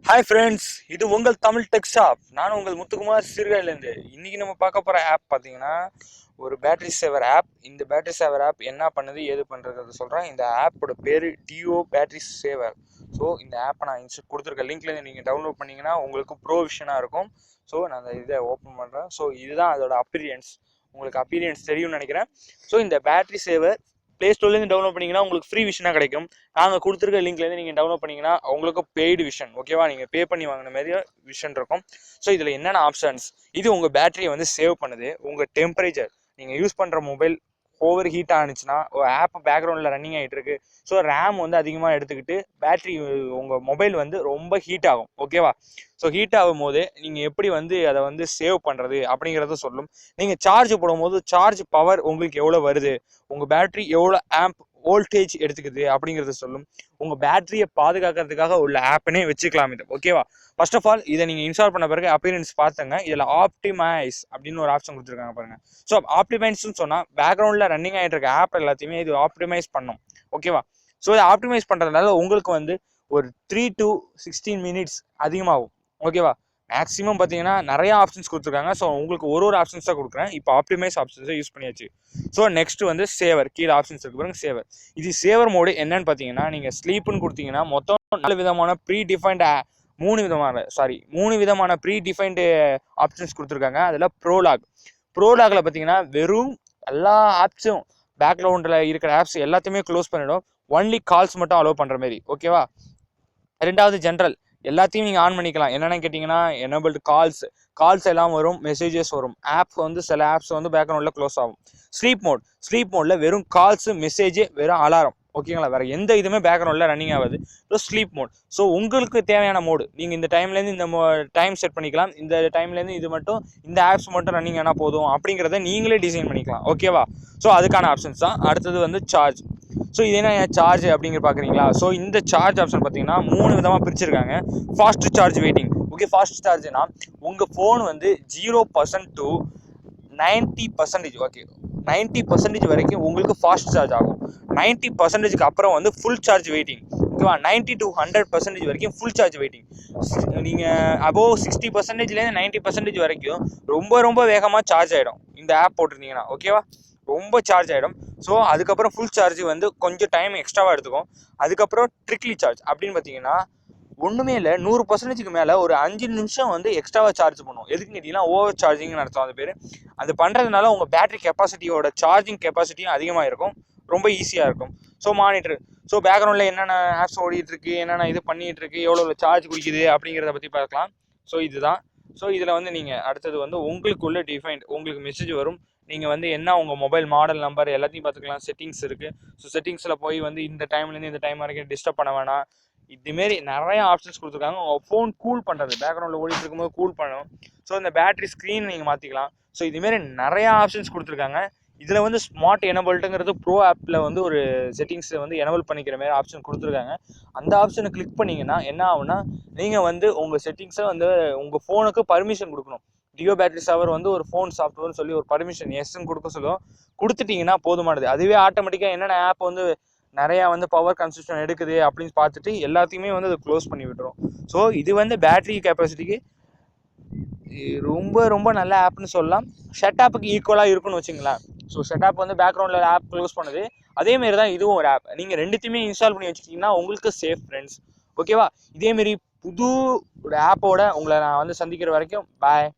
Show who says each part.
Speaker 1: Hi friends, இது உங்கள் Tamil tech shop. நான் உங்கள் முத்துக்குமார் சீர்காழிலேருந்து. இன்றைக்கி நம்ம பார்க்க போகிற ஆப் பார்த்தீங்கன்னா ஒரு பேட்டரி சேவர் ஆப். இந்த பேட்டரி சேவர் ஆப் என்ன பண்ணுது ஏது பண்ணுறது சொல்கிறேன். இந்த ஆப்போட பேர் டியோ பேட்டரி சேவர். ஸோ இந்த ஆப்பை நான் கொடுத்துருக்க லிங்க்லேருந்து நீங்கள் டவுன்லோட் பண்ணிங்கன்னா உங்களுக்கு ப்ரோவிஷனாக இருக்கும். ஸோ நான் அந்த இதை ஓப்பன் பண்ணுறேன். ஸோ இதுதான் அதோட அப்பீரியன்ஸ். உங்களுக்கு அப்பீரியன்ஸ் தெரியும்னு நினைக்கிறேன். ஸோ இந்த பேட்டரி சேவர் ப்ளே ஸ்டோர்லேருந்து டவுன்லோட் பண்ணிங்கன்னா உங்களுக்கு ஃப்ரீ விஷனாக கிடைக்கும். நாங்கள் கொடுத்துருக்க லிங்க்லேருந்து நீங்கள் டவுன்லோட் பண்ணிங்கன்னா உங்களுக்கு பெய்டு விஷன், ஓகேவா? நீங்கள் பே பண்ணி வாங்கின மாதிரி விஷன் இருக்கும். ஸோ இதில் என்னென்ன ஆப்ஷன்ஸ், இது உங்கள் பேட்டரியை வந்து சேவ் பண்ணுது. உங்கள் டெம்பரேச்சர், நீங்கள் யூஸ் பண்ணுற மொபைல் ஓவர் ஹீட் ஆனிச்சுன்னா, ஆப் பேக்ரவுண்டில் ரன்னிங் ஆகிட்டு இருக்கு, ஸோ ரேம் வந்து அதிகமாக எடுத்துக்கிட்டு பேட்டரி உங்கள் மொபைல் வந்து ரொம்ப ஹீட் ஆகும், ஓகேவா? ஸோ ஹீட் ஆகும் போது நீங்கள் எப்படி வந்து அதை வந்து சேவ் பண்ணுறது அப்படிங்கிறத சொல்லும். நீங்கள் சார்ஜ் போடும்போது சார்ஜ் பவர் உங்களுக்கு எவ்வளோ வருது, உங்கள் பேட்டரி எவ்வளோ ஆம்ப் வோல்டேஜ் எடுத்துக்குது அப்படிங்கிறத சொல்லும். உங்கள் பேட்டரியை பாதுகாக்கிறதுக்காக உள்ள ஆப்னே வச்சுக்கலாம் இது, ஓகேவா? ஃபர்ஸ்ட் ஆஃப் ஆல் இதை நீங்கள் இன்ஸ்டால் பண்ண பிறகு அப்பீரியன்ஸ் பார்த்துங்க. இதில் ஆப்டிமைஸ் அப்படின்னு ஒரு ஆப்ஷன் கொடுத்துருக்காங்க பாருங்க. ஸோ ஆப்டிமைஸ்ன்னு சொன்னால் பேக்ரவுண்டில் ரன்னிங் ஆகிட்டு இருக்க ஆப் எல்லாத்தையுமே இது ஆப்டிமைஸ் பண்ணும், ஓகேவா? ஸோ இதை ஆப்டிமைஸ் பண்ணுறதுனால உங்களுக்கு வந்து ஒரு 3 to 16 minutes அதிகமாகும், ஓகேவா? மேக்ஸிமம் பார்த்தீங்கன்னா நிறைய ஆப்ஷன்ஸ் கொடுத்துருக்காங்க. ஸோ உங்களுக்கு ஒரு ஆப்ஷன்ஸ் தான் கொடுக்குறேன். இப்போ ஆப்டிமைஸ் ஆப்ஷன்ஸை யூஸ் பண்ணியாச்சு. ஸோ நெக்ஸ்ட் வந்து சேவர், கீழே ஆப்ஷன்ஸ் இருக்கு பாருங்க, சேவர். இது சேவர் மோடு என்னன்னு பார்த்தீங்கன்னா, நீங்கள் ஸ்லீப்னு கொடுத்தீங்கன்னா மொத்தம் 4 விதமான மூணு விதமான ப்ரீ டிஃபைன்டு ஆப்ஷன்ஸ் கொடுத்துருக்காங்க. அதில் ப்ரோலாகில் பார்த்தீங்கன்னா வெறும் எல்லா ஆப்ஸும் பேக்ரவுண்டில் இருக்கிற ஆப்ஸ் எல்லாத்தையுமே க்ளோஸ் பண்ணிடும். ஒன்லி கால்ஸ் மட்டும் அலோவ் பண்ணுற மாதிரி, ஓகேவா? ரெண்டாவது ஜென்ரல், எல்லாத்தையும் நீங்கள் ஆன் பண்ணிக்கலாம். என்னென்னு கேட்டிங்கன்னா எனேபிள்டு கால்ஸ் எல்லாம் வரும், மெசேஜஸ் வரும். ஆப் வந்து சில ஆப்ஸ் வந்து பேக்ரவுண்டில் க்ளோஸ் ஆகும். ஸ்லீப் மோடில் வெறும் கால்ஸு, மெசேஜ், வெறும் அலாரம், ஓகேங்களா? வேறு எந்த இதுவுமே பேக்ரவுண்டில் ரன்னிங் ஆகாது. So sleep mode. ஸோ உங்களுக்கு தேவையான மோடு நீங்கள் இந்த டைம்லேருந்து இந்த டைம் செட் பண்ணிக்கலாம். இந்த டைம்லேருந்து இது மட்டும், இந்த ஆப்ஸ் மட்டும் ரன்னிங் ஆனால் போதும் அப்படிங்கிறத நீங்களே டிசைன் பண்ணிக்கலாம், ஓகேவா? ஸோ அதுக்கான ஆப்ஷன்ஸ் தான். அடுத்தது வந்து சார்ஜ். ஸோ இது என்ன சார்ஜ் அப்படிங்கிற பார்க்குறீங்களா? ஸோ இந்த சார்ஜ் ஆப்ஷன் பார்த்தீங்கன்னா 3 விதமாக பிரிச்சிருக்காங்க. Fast charge waiting. Okay, fast சார்ஜ்னா உங்கள் ஃபோன் வந்து 0% to 90%, ஓகே 90% வரைக்கும் உங்களுக்கு ஃபாஸ்ட் சார்ஜ் ஆகும். 90%க்கு அப்புறம் வந்து ஃபுல் சார்ஜ் வெயிட்டிங், ஓகேவா? 90 to 100% வரைக்கும் ஃபுல் சார்ஜ் வெயிட்டிங். நீங்கள் அபோவ் 60%லேருந்து 90% வரைக்கும் ரொம்ப வேகமாக சார்ஜ் ஆகிடும் இந்த ஆப் போட்டிருந்தீங்கன்னா, ஓகேவா? ரொம்ப சார்ஜ் ஆகிடும். ஸோ அதுக்கப்புறம் ஃபுல் சார்ஜ் வந்து கொஞ்சம் டைம் எக்ஸ்ட்ராவாக எடுத்துக்கும். அதுக்கப்புறம் ட்ரிக்லி சார்ஜ் அப்படின்னு பார்த்தீங்கன்னா ஒன்றுமே இல்லை, 100%க்கு மேலே ஒரு 5 நிமிஷம் வந்து எக்ஸ்ட்ராவாக சார்ஜ் பண்ணும். எதுக்கு கேட்டிங்கன்னா ஓவர் சார்ஜிங்னு அர்த்தம். அது பேர். அது பண்ணுறதுனால உங்கள் பேட்டரி கெப்பாசிட்டியோட சார்ஜிங் கெப்பாசிட்டியும் அதிகமாக இருக்கும், ரொம்ப ஈஸியாக இருக்கும். ஸோ மானிட்டர், ஸோ பேக்ரவுண்டில் என்னென்ன ஆப்ஸ் ஓடிட்டுருக்கு, என்னென்ன இது பண்ணிகிட்ருக்கு, எவ்வளோ சார்ஜ் குடிக்குது அப்படிங்கிறத பற்றி பார்க்கலாம். ஸோ இதுதான். ஸோ இதில் வந்து நீங்கள் அடுத்தது வந்து உங்களுக்குள்ள டிஃபைன்ட் உங்களுக்கு மெசேஜ் வரும். நீங்கள் வந்து என்ன உங்கள் மொபைல் மாடல் நம்பர் எல்லாத்தையும் பார்த்துக்கலாம். செட்டிங்ஸ் இருக்குது. ஸோ செட்டிங்ஸில் போய் வந்து இந்த டைம்லேருந்து இந்த டைம் வரைக்கும் டிஸ்டர்ப் பண்ண வேணாம். இதுமாரி நிறைய ஆப்ஷன்ஸ் கொடுத்துருக்காங்க. உங்கள் ஃபோன் கூல் பண்ணுறது, பேக்ரவுண்டில் ஓடிட்டு இருக்கும்போது கூல் பண்ணும். ஸோ இந்த பேட்டரி ஸ்க்ரீன் நீங்கள் மாற்றிக்கலாம். ஸோ இதுமாரி நிறையா ஆப்ஷன்ஸ் கொடுத்துருக்காங்க. இதில் வந்து ஸ்மார்ட் எனேபிள்டுங்கிறது ப்ரோ ஆப்பில் வந்து ஒரு செட்டிங்ஸை வந்து எனேபிள் பண்ணிக்கிற மாதிரி ஆப்ஷன் கொடுத்துருக்காங்க. அந்த ஆப்ஷனை கிளிக் பண்ணிங்கன்னா என்ன ஆகுனா, நீங்கள் வந்து உங்கள் செட்டிங்ஸை வந்து உங்கள் ஃபோனுக்கு பர்மிஷன் கொடுக்கணும். டியோ பேட்டரி சேவர் வந்து ஒரு ஃபோன் சாஃப்ட்வேர்னு சொல்லி ஒரு பர்மிஷன் எஸ்ன்னு கொடுக்க சொல்லுவோம். கொடுத்துட்டிங்கன்னா போதுமானது. அதுவே ஆட்டோமேட்டிக்காக என்னென்ன ஆப் வந்து நிறையா வந்து பவர் கன்சப்ஷன் எடுக்குது அப்படின்னு பார்த்துட்டு எல்லாத்தையுமே வந்து அதை க்ளோஸ் பண்ணி விட்டுரும். ஸோ இது வந்து பேட்டரி கெப்பாசிட்டிக்கு ரொம்ப நல்ல ஆப்னு சொல்லலாம். ஷட்டாப்புக்கு ஈக்குவலாக இருக்குன்னு வச்சுங்களேன். ஸோ ஷட்டாப் வந்து பேக்ரவுண்டில் ஆப் க்ளோஸ் பண்ணுது, அதேமாரி தான் இதுவும் ஒரு ஆப். நீங்கள் ரெண்டுத்தையுமே இன்ஸ்டால் பண்ணி வச்சுக்கிட்டிங்கன்னா உங்களுக்கு சேஃப் ஃப்ரெண்ட்ஸ், ஓகேவா? இதேமாரி புது ஒரு ஆப்போட உங்களை நான் வந்து சந்திக்கிற வரைக்கும் பாய்.